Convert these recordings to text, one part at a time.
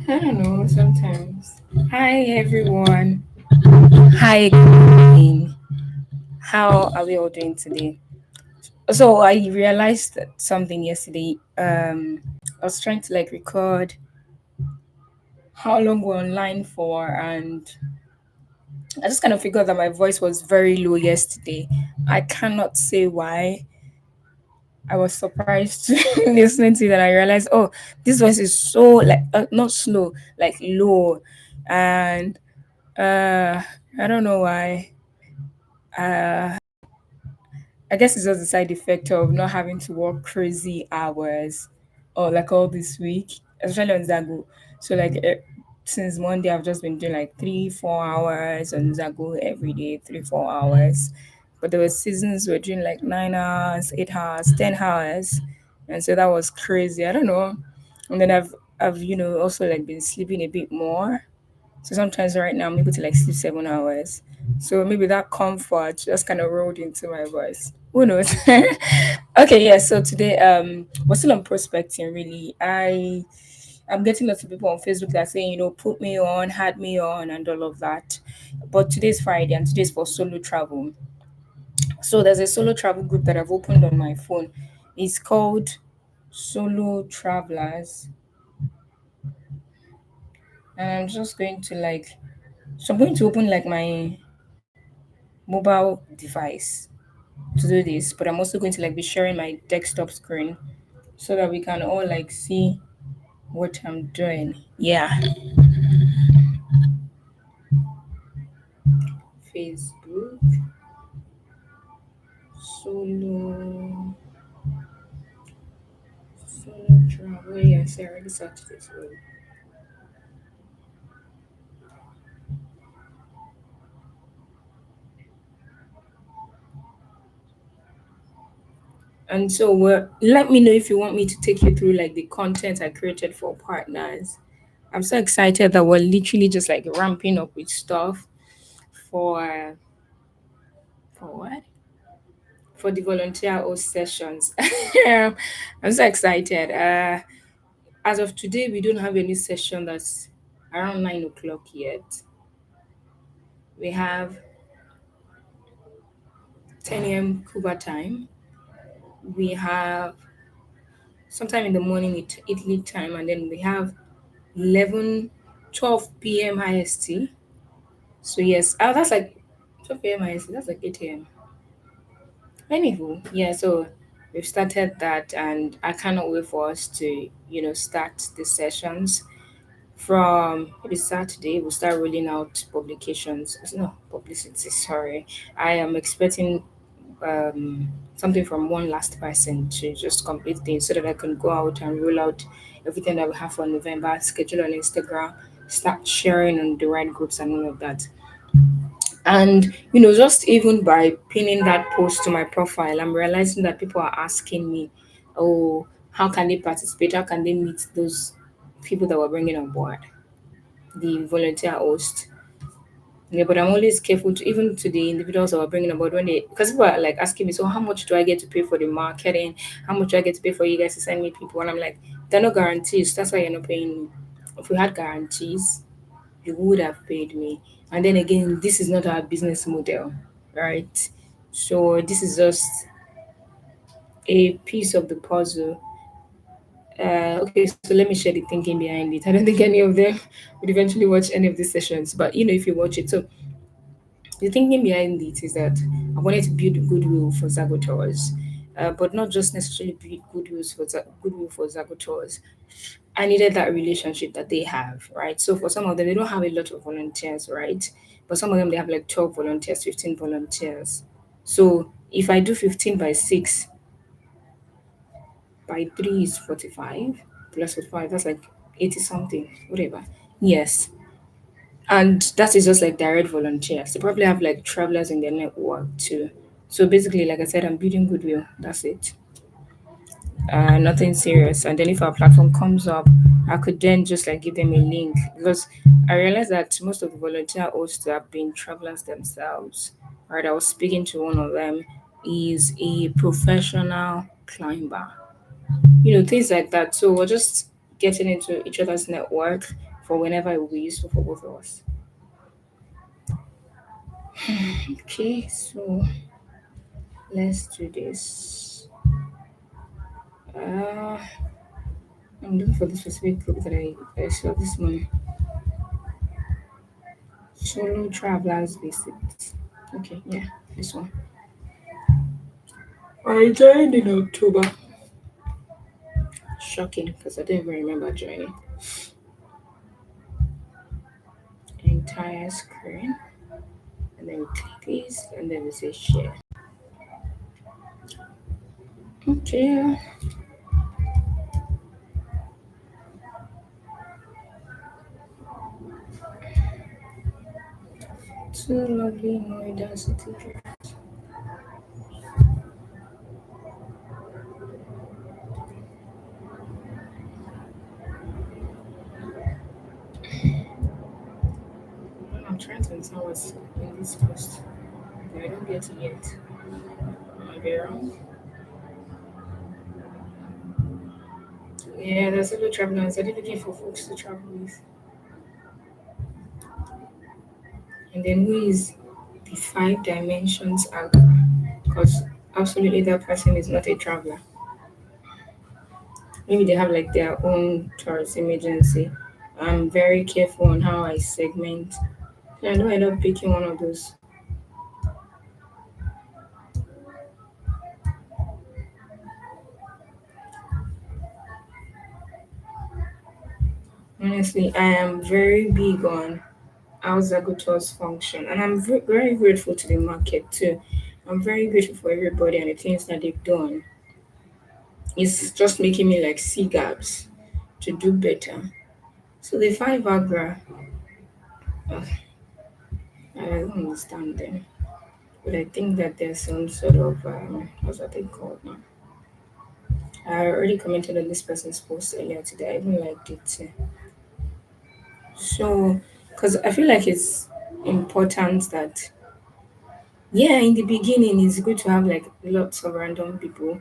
I don't know, sometimes. Hi, everyone. Hi, good evening. How are we all doing today? So, I realized something yesterday. I was trying to like record how long we're online for, and I just kind of figured that my voice was very low yesterday. I cannot say why. I was surprised listening to it, and I realized, oh, this voice is so like not slow, like low, and uh, I don't know why. Uh, I guess it's just the side effect of not having to work crazy hours or like all this week, especially on Zago. So since Monday, I've just been doing like 3, 4 hours on Zago every day, 3, 4 hours. But there were seasons we're doing like 9 hours, 8 hours, 10 hours, and so that was crazy. I don't know. And then I've also like been sleeping a bit more. So sometimes right now I'm able to like sleep 7 hours. So maybe that comfort just kind of rolled into my voice. Who knows? Okay, yeah. So today, we're still on prospecting. Really, I'm getting lots of people on Facebook that are saying, put me on, had me on, and all of that. But today's Friday, and today's for solo travel. So there's a solo travel group that I've opened on my phone. It's called Solo Travelers, and I'm just going to like. So I'm going to open like my mobile device to do this, but I'm also going to like be sharing my desktop screen so that we can all like see what I'm doing. Yeah, Facebook solo solo travel. Yes, I already searched this one. And so, let me know if you want me to take you through like the content I created for partners. I'm so excited that we're literally just like ramping up with stuff for what? For the volunteer host sessions. I'm so excited. As of today, we don't have any session that's around 9 o'clock yet. We have 10 a.m. Cuba time. We have sometime in the morning Italy time, and then we have 11, 12 p.m. IST. So yes, that's like 12 p.m. IST. That's like 8 a.m. Anywho, yeah. So we've started that, and I cannot wait for us to start the sessions. From maybe Saturday, we'll start rolling out publications. No, publicity, sorry. I am expecting something from one last person to just complete things so that I can go out and roll out everything that we have for November, schedule on Instagram, start sharing on the right groups and all of that. And just even by pinning that post to my profile, I'm realizing that people are asking me, oh, how can they participate? How can they meet those people that we're bringing on board? The volunteer host. Yeah, but I'm always careful to even to the individuals that are bringing about when they because people are like asking me, so how much do I get to pay for the marketing? How much do I get to pay for you guys to send me people? And I'm like, there are no guarantees. That's why you're not paying me. If we had guarantees, you would have paid me. And then again, this is not our business model, right? So this is just a piece of the puzzle. Okay, so let me share the thinking behind it. I don't think any of them would eventually watch any of these sessions, but if you watch it, so the thinking behind it is that I wanted to build goodwill for Zagotors, but not just necessarily build goodwill for Zagotors. I needed that relationship that they have, right? So for some of them, they don't have a lot of volunteers, right? But some of them, they have like 12 volunteers, 15 volunteers. So if I do 15 by 6, by 3 is 45, plus 45, that's like 80 something, whatever. Yes. And that is just like direct volunteers. They probably have like travelers in their network too. So basically, like I said, I'm building goodwill. That's it. Nothing serious. And then if our platform comes up, I could then just like give them a link because I realized that most of the volunteer hosts have been travelers themselves. Right, I was speaking to one of them. Is a professional climber. Things like that. So we're just getting into each other's network for whenever it will be useful for both of us. Okay, so let's do this. Uh, I'm looking for the specific group that I saw this morning. Solo travelers visit. Okay, yeah, this one. I joined in October. Shocking because I didn't even remember joining. Entire screen, and then we click this, and then we say share. Okay, two lovely Noida city. I'm trying to understand what's in this post, but I don't get it yet. Am I very wrong? Yeah, there's solo travelers. Are they looking for folks to travel with? And then who is the five dimensions alpha? Because absolutely that person is not a traveler. Maybe they have like their own tourism agency. I'm very careful on how I segment. I don't end up picking one of those. Honestly, I am very big on how Zago tours function, and I'm very grateful to the market too. I'm very grateful for everybody and the things that they've done. It's just making me like see gaps to do better. So the five Agra, uh, I don't understand them, but I think that there's some sort of what's that thing called now? I already commented on this person's post earlier today. I even liked it too. So, because I feel like it's important that, yeah, in the beginning, it's good to have like lots of random people,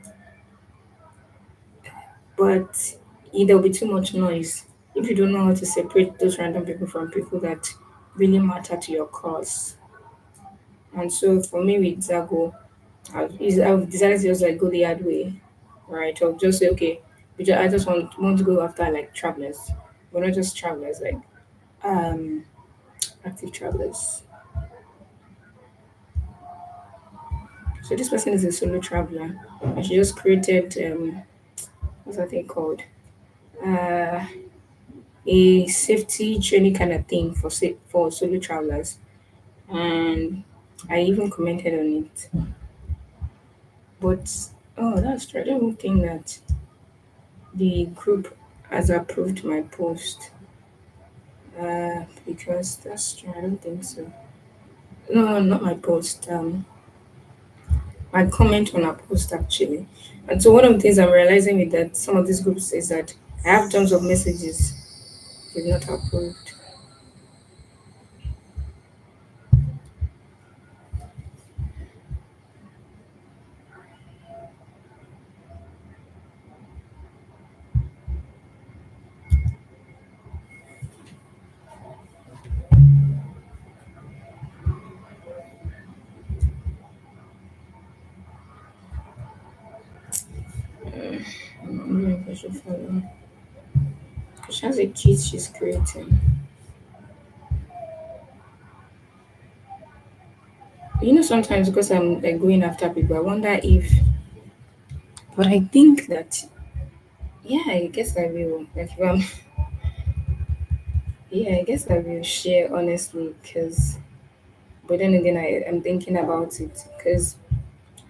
but there'll be too much noise if you don't know how to separate those random people from people that really matter to your cause. And so, for me with Zago, I've decided to just like go the hard way, right? I'll just say, okay, I just want to go after like travelers, but not just travelers, like um active travelers. So this person is a solo traveler, and she just created what's that thing called? Uh, a safety training kind of thing for for solo travelers, and I even commented on it. But oh, that's true. I don't even think that the group has approved my post. Because that's true. I don't think so. No, not my post. My comment on a post actually. And so one of the things I'm realizing with that some of these groups is that I have tons of messages they've not approved. I'm wondering if I should follow. 'Cause she has a kit she's creating. Sometimes because I'm like going after people, I wonder if. But I think that yeah, I guess I will. Like, yeah, I guess I will share honestly, because. But then again, I'm thinking about it because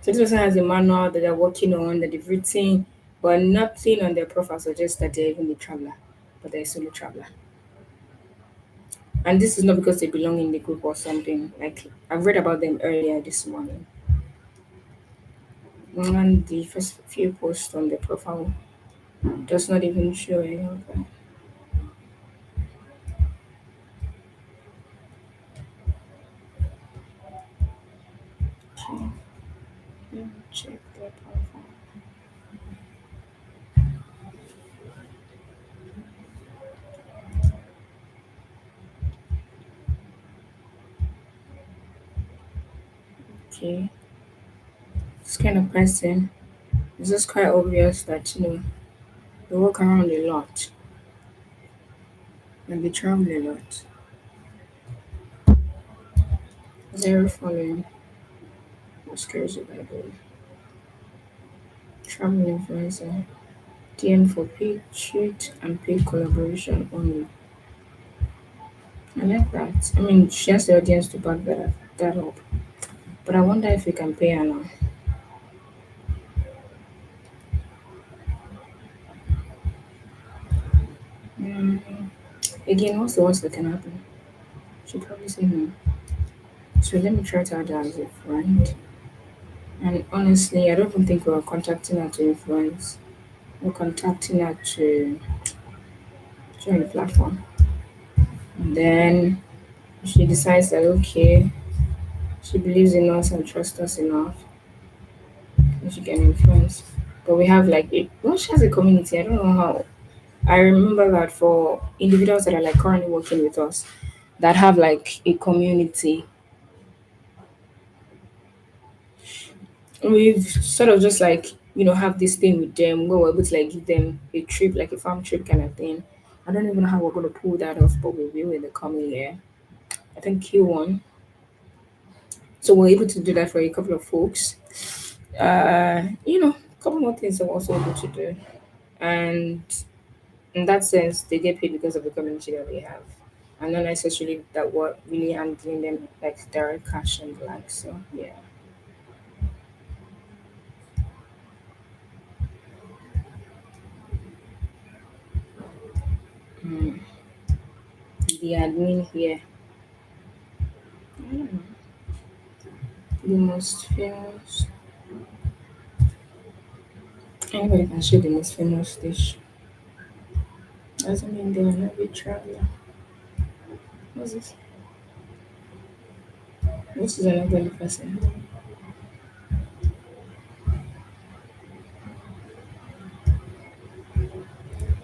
so this person has a manual that they're working on that they've written, but nothing on their profile suggests that they're even a traveler, but they're a solo traveler. And this is not because they belong in the group or something. Like I've read about them earlier this morning. And the first few posts on the profile does not even show any of that. Okay, let me check their profile. okay, this kind of person, it's just quite obvious that, they walk around a lot and they travel a lot. Zero following, what's crazy by the way. Travel influencer. DM for paid shoot and paid collaboration only. I like that. I mean, she has the audience to back that up. But I wonder if we can pay her now. Mm. Again, what's the worst that can happen? She'll probably say no. So let me try to add her as a friend. And honestly, I don't even think we're contacting her to influence. We're contacting her to join the platform. And then she decides that okay, she believes in us and trusts us enough, and she can influence. But we have like well, she has a community. I don't know how. I remember that for individuals that are like currently working with us that have like a community, we've sort of just like, have this thing with them where we're able to like give them a trip, like a farm trip kind of thing. I don't even know how we're going to pull that off, but we will in the coming year. I think Q1. So we're able to do that for a couple of folks. A couple more things I'm also able to do. And in that sense, they get paid because of the community that they have. And not necessarily that we're really handling them like direct cash and the like. So yeah. Mm. The admin here. I don't know. The most famous. Anybody can share the most famous dish. Doesn't mean they will not be traveler. What's this? This is another person.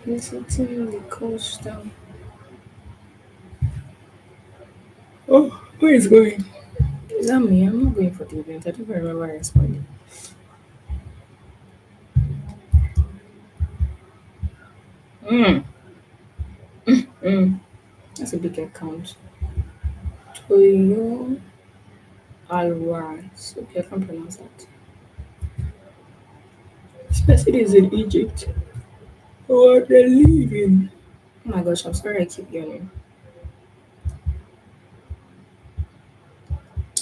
Visiting the coast down. Oh, who is going? Is that me? I'm not going for the event. I don't even remember responding. Mm, mm. That's a big account. Toyo Alwaz. Okay, I can't pronounce that. This person is in Egypt. Oh, they're leaving. Oh my gosh, I'm sorry I keep yawning.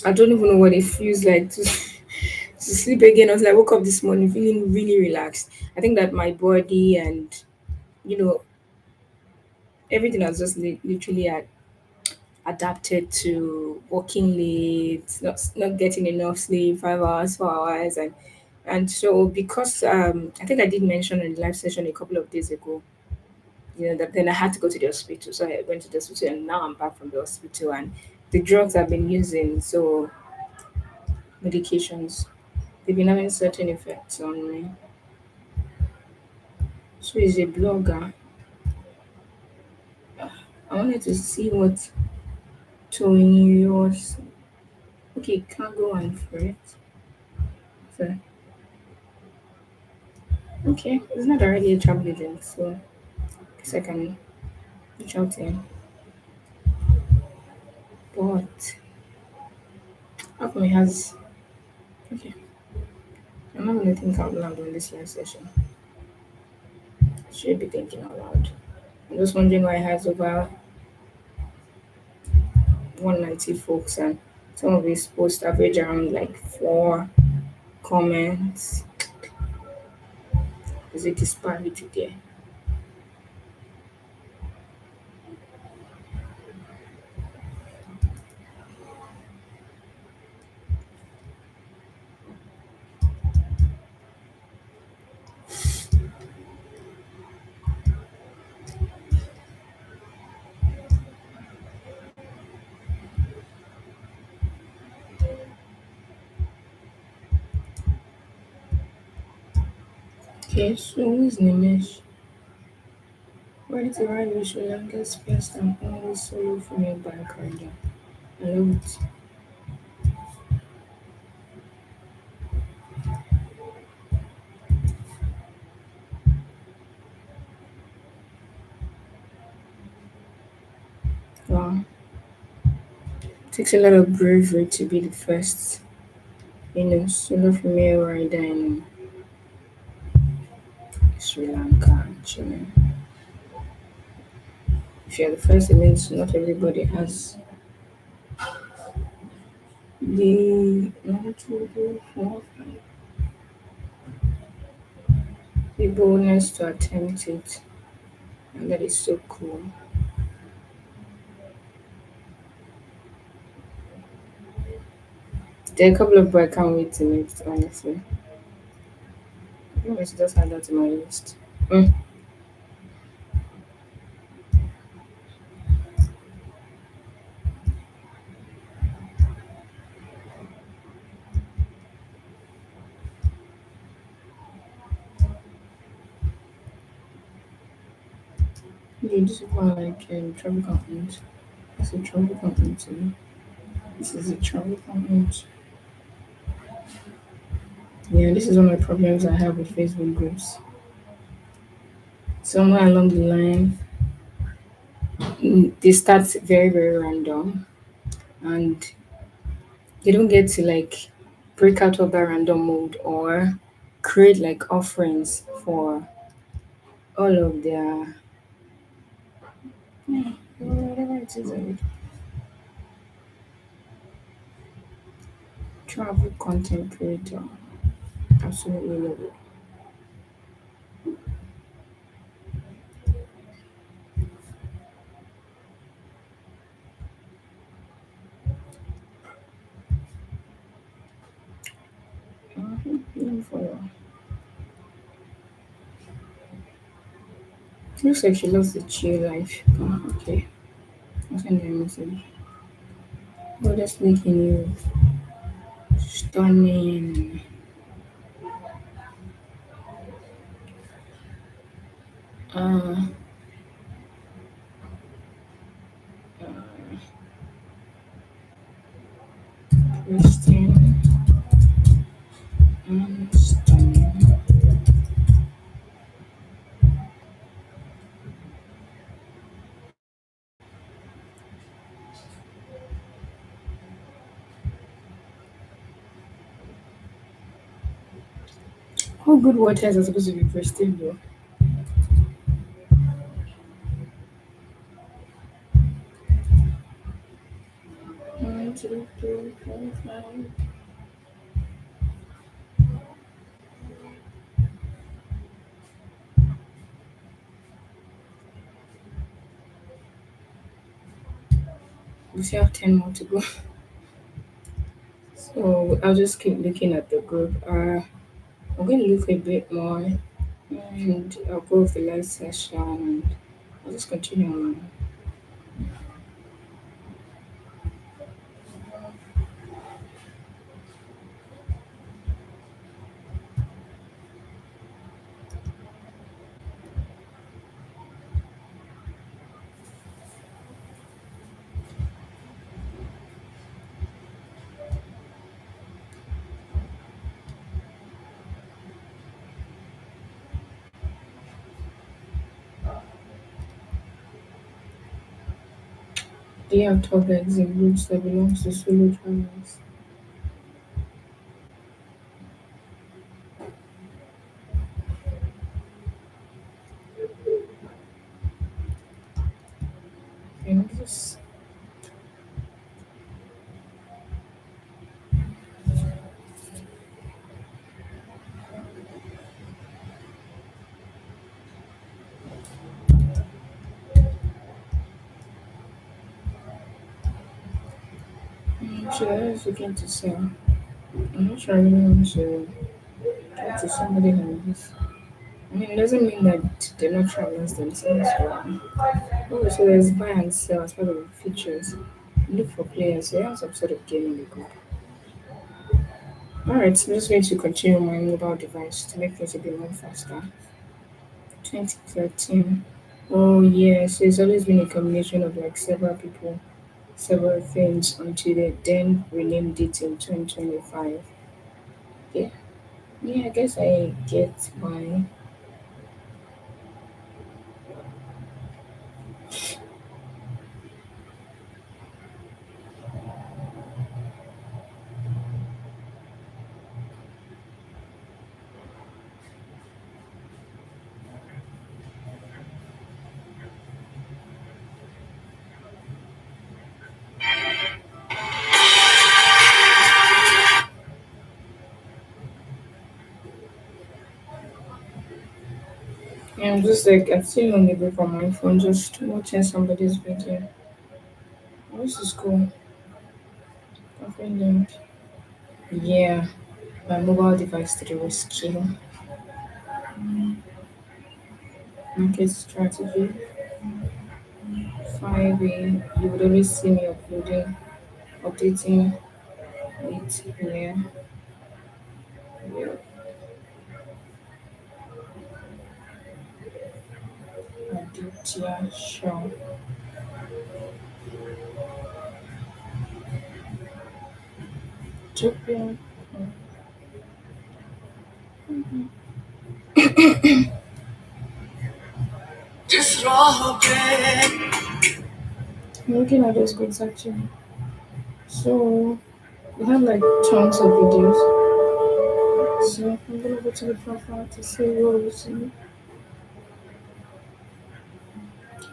I don't even know what it feels like to to sleep again. I was like, woke up this morning feeling really relaxed. I think that my body and you know everything has just literally adapted to working late, not getting enough sleep, 5 hours, 4 hours, and so because I think I did mention in the live session a couple of days ago, that then I had to go to the hospital. So I went to the hospital and now I'm back from the hospital and the drugs I've been using, so medications, they've been having certain effects on me. So he's a blogger. I wanted to see what yours. Okay, cargo and freight. So okay, it's not already a travel agent, so I guess I can reach out to him. But how come he has okay, I'm not gonna think out loud on this live session. I should be thinking out loud. I'm just wondering why he has over 190 folks and some of his posts average around like 4 comments. There's a disparity there. Okay, so who is Nimesh? Why did the Sri Lanka's first and only solo female bike rider? I love it. Wow. Takes a lot of bravery to be the first, solo female rider in Sri Lanka, actually. If you're the first, it means not everybody has the boldness to attempt it. And that is so cool. There are a couple of books I can't wait to meet, honestly. I think I should just add that to my list. Mm. Yeah, this is one like travel companies. It's a travel company to me. This is a travel company. Yeah, this is one of the problems I have with Facebook groups. Somewhere along the line, they start very, very random and they don't get to like break out of that random mode or create like offerings for all of their whatever it is, travel content creator. Absolutely love it. Even for looks like she loves the chill life. Oh, okay. I'll send her a message. Oh, that's making you stunning. Uh, Christine. Stunning. How good waters are supposed to be pristine though? 1, 2, 3, 4, 5. We still have 10 more to go. So I'll just keep looking at the group. I'm going to look a bit more and I'll go with the last session and I'll just continue on. Do you have tour guides in groups that belongs to solo travelers? And this, should I was looking to sell? I'm not sure I really want to talk to somebody like this. I mean, it doesn't mean that they're not travelers themselves. Oh, so there's buy and sell as part of the features. Look for players. So you have some sort of game in the group. Alright, so I'm just going to continue my mobile device to make things a bit more faster. 2013. Oh, yes, it's always been a combination of like several people, several things until they then renamed it in 2025. Yeah, yeah, I guess I get why. I'm just like I'm still on the break on my phone, just watching somebody's video. This is cool. Coffee link. Yeah, my mobile device to the rescue. Market strategy. 5A. You would always see me uploading, updating it here. Yeah, Aditya Shaw. Ethiopian. I'm looking at those goods actually. So we have like tons of videos. So I'm gonna go to the profile to see what we see.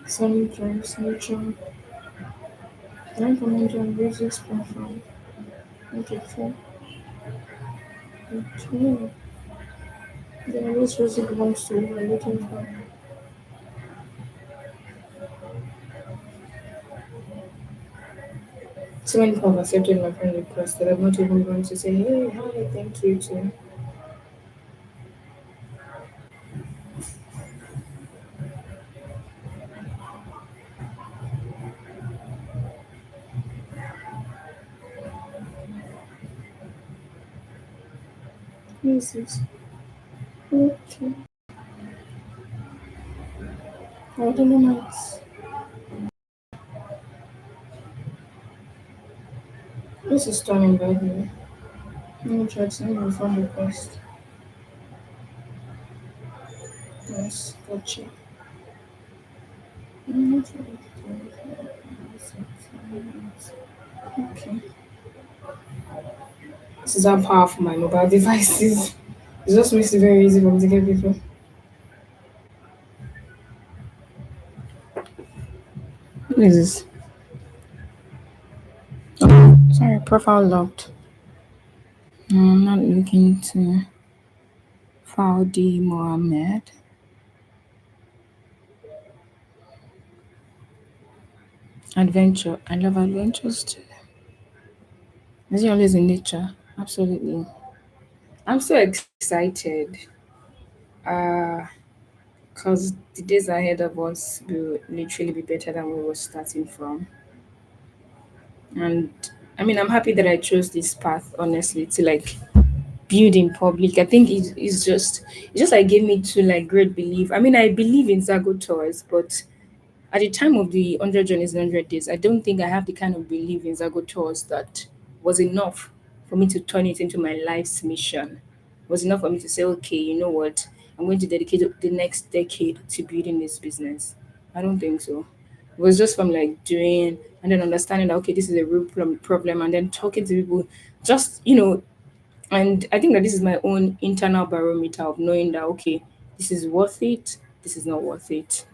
Sunny drives, nature, 9.9 on Music's profile. Okay, cool. Okay. Then which music belongs to you are looking for? So many people have accepted my friend request that I'm not even going to say, hey, hi, thank you to. Who is this? Okay. I don't know my. This is stunning, by the way. Let me try to send my friend request. Yes, gotcha. Okay. This is how powerful my mobile device is. It just makes it very easy for me to get people. What is this? Sorry, profile locked. No, I'm not looking to Faudi Mohammed. Adventure. I love adventures too. Is he always in nature? Absolutely. I'm so excited. Uh, because the days ahead of us will literally be better than where we were starting from. And I mean, I'm happy that I chose this path, honestly, to like build in public. I think it's just like gave me to like great belief. I mean, I believe in Zago tours, but at the time of the 100 journeys in 100 days, I don't think I have the kind of belief in Zago tours that was enough for me to turn it into my life's mission. Was enough for me to say, okay, you know what, I'm going to dedicate the next decade to building this business. I don't think so. It was just from like doing and then understanding that okay, this is a real problem, and then talking to people, just and I think that this is my own internal barometer of knowing that okay, this is worth it, this is not worth it.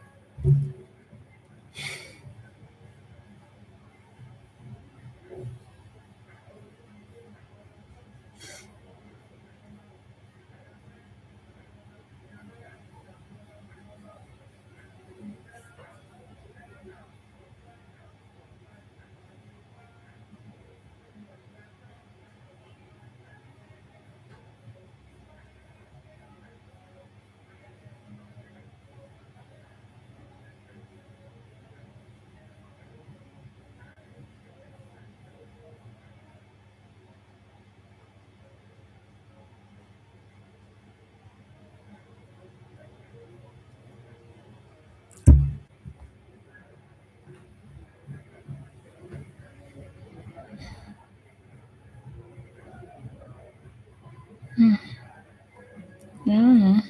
I don't know.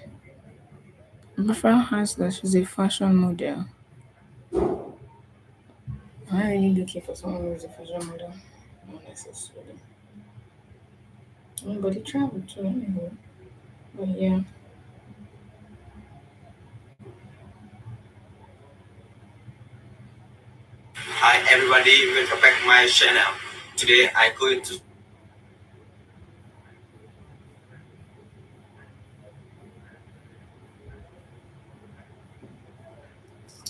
Buffer has that she's a fashion model. Am I really looking for someone who's a fashion model? Not necessarily. But they travel too, anyway. But yeah. Hi everybody, welcome back to my channel. Today I going to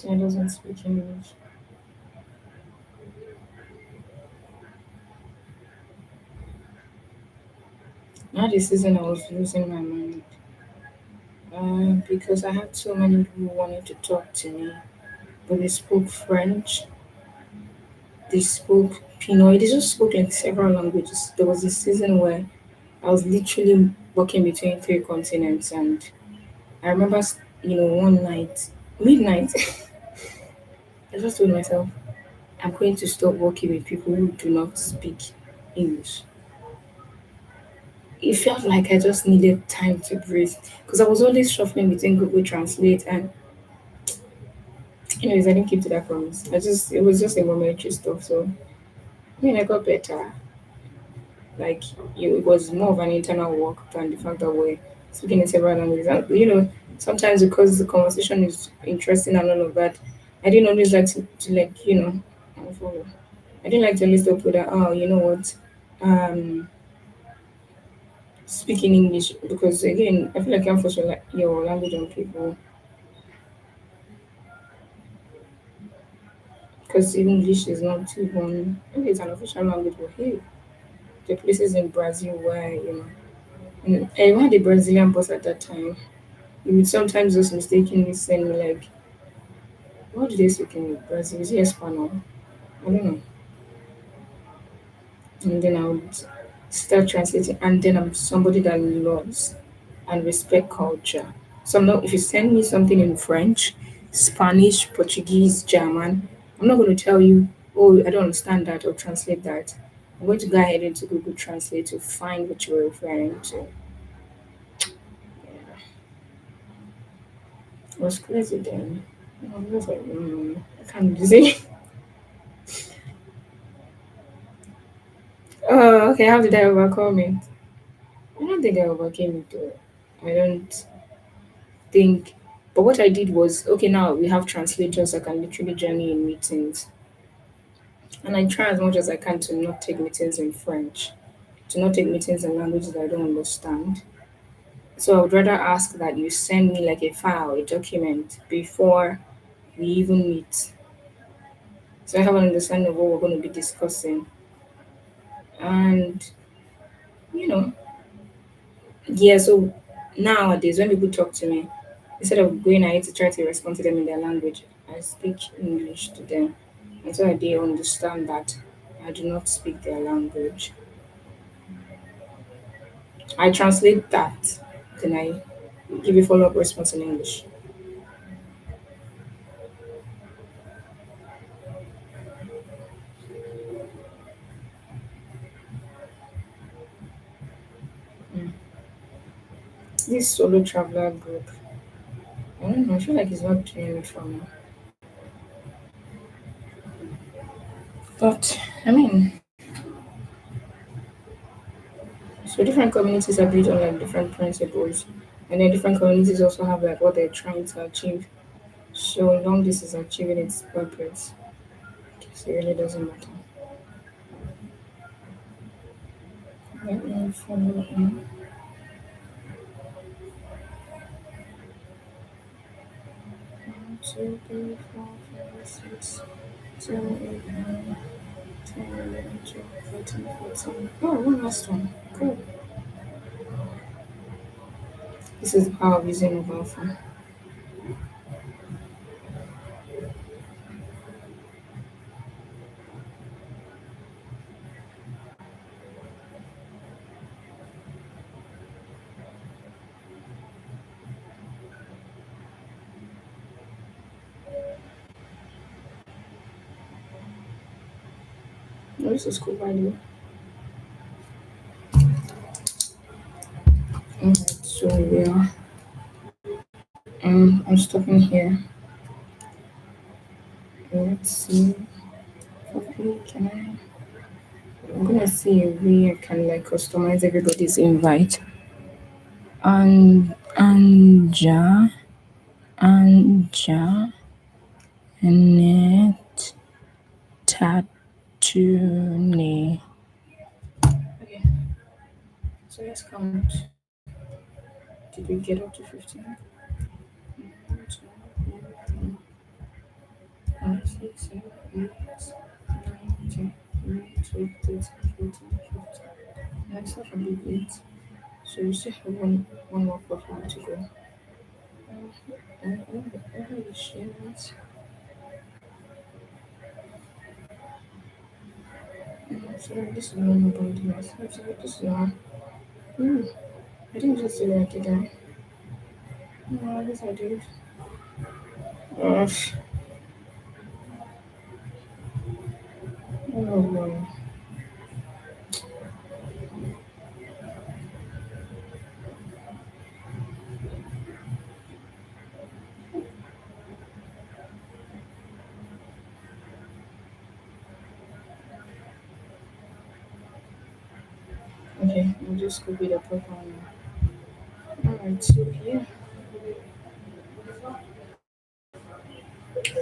She doesn't speak English. Now this season I was losing my mind. Because I had so many people who wanted to talk to me, but they spoke French, they spoke Pinoy, they just spoke like several languages. There was a season where I was literally walking between three continents, and I remember, one night, midnight, I just told myself, I'm going to stop working with people who do not speak English. It felt like I just needed time to breathe because I was always shuffling between Google Translate and, anyways, I didn't keep to that promise. It was just a momentary stuff. So, I got better. Like, it was more of an internal work than the fact that we're speaking in several languages. And, sometimes because the conversation is interesting and all of that, I didn't always like to like, unfollow. I didn't like to always tell people that, oh, you know what, um, speaking English, because again, I feel like I'm forcing like your language on people, because English is not even, maybe it's an official language, but hey, the places in Brazil where, I had a Brazilian boss at that time. He would sometimes just mistakenly send me like, what do they speak in Brazil? Is it Espanol? I don't know. And then I would start translating, and then I'm somebody that loves and respect culture. So I'm not, if you send me something in French, Spanish, Portuguese, German, I'm not going to tell you, oh, I don't understand that or translate that. I'm going to go ahead into Google Translate to find what you were referring to. Yeah, it was crazy then. I was like, I can't do it. Oh, okay, how did I overcome it? I don't think I overcame it though. I don't think. But what I did was, okay, now we have translators that can literally join me in meetings. And I try as much as I can to not take meetings in French, to not take meetings in languages that I don't understand. So I would rather ask that you send me like a file, a document before we even meet. So I have an understanding of what we're going to be discussing. And, you know, yeah, so nowadays when people talk to me, instead of going ahead to try to respond to them in their language, I speak English to them. And so they understand that I do not speak their language. I translate that, then I give a follow up response in English. Mm. This solo traveler group, I don't know, I feel like it's not doing it for me. But, I mean, so different communities are built on like different principles. And then different communities also have like what they're trying to achieve. So long this is achieving its purpose, so it really doesn't matter. Let me follow in. 1, 2, 3, 4, 5, 6, 7, 8, 9, 10, 11, 12, 13, 14. Oh, one last one. Cool. This is the power of using mobile phone. Oh, this is cool, by the way. Alright, so yeah. I'm stopping here. Let's see. Hopefully, can I? I'm gonna see if we can like customize everybody's invite. Anja, Anja, Net, Tatune. Okay, so let's count. Did we get up to 15? 5, 6, 7, 8, 9, 10, 11, 12, 13, 14, 15. That's not a big 8. So you still have one more profile to go. Where is she at? Sorry, this is one about this. I'm sorry, this is one. Hmm, I didn't just say that, did I? No, I guess I did. Oh, oh boy. Okay, I'll just copy the profile now. Alright, so here,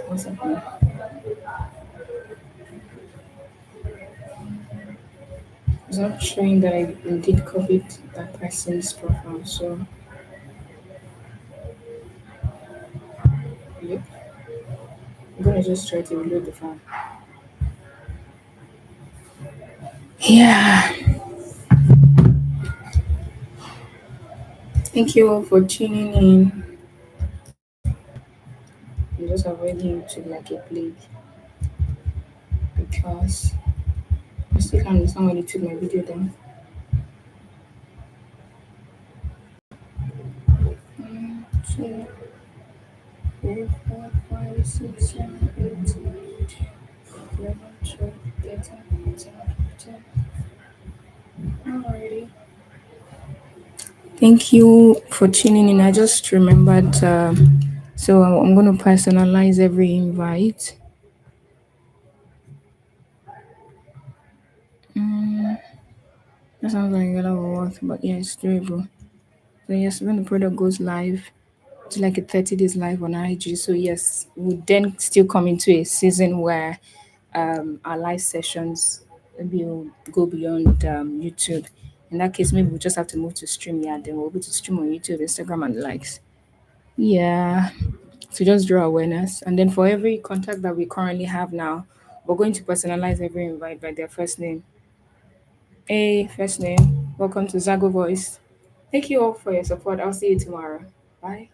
what's happening? It's not showing that I indeed copied that person's profile, so yep. I'm gonna just try to reload the file. Yeah, thank you all for tuning in. I'm just avoiding YouTube like a plague because I still can't understand why they took my video down. 2, 4, 5, 6, 7, 8, 9, 10, 11, 12, 13, 14, 15. Alrighty. Thank you for tuning in. I just remembered, so I'm going to personalize every invite. Mm, that sounds like a lot of work, but yeah, it's doable. So yes, when the product goes live, it's like a 30 days live on IG. So yes, we then still come into a season where our live sessions will go beyond YouTube. In that case, maybe we just have to move to stream. Yeah, then we'll be able to stream on YouTube, Instagram, and the likes. Yeah, to just draw awareness. And then for every contact that we currently have now, we're going to personalize every invite by their first name. Hey, first name. Welcome to Zago Voice. Thank you all for your support. I'll see you tomorrow. Bye.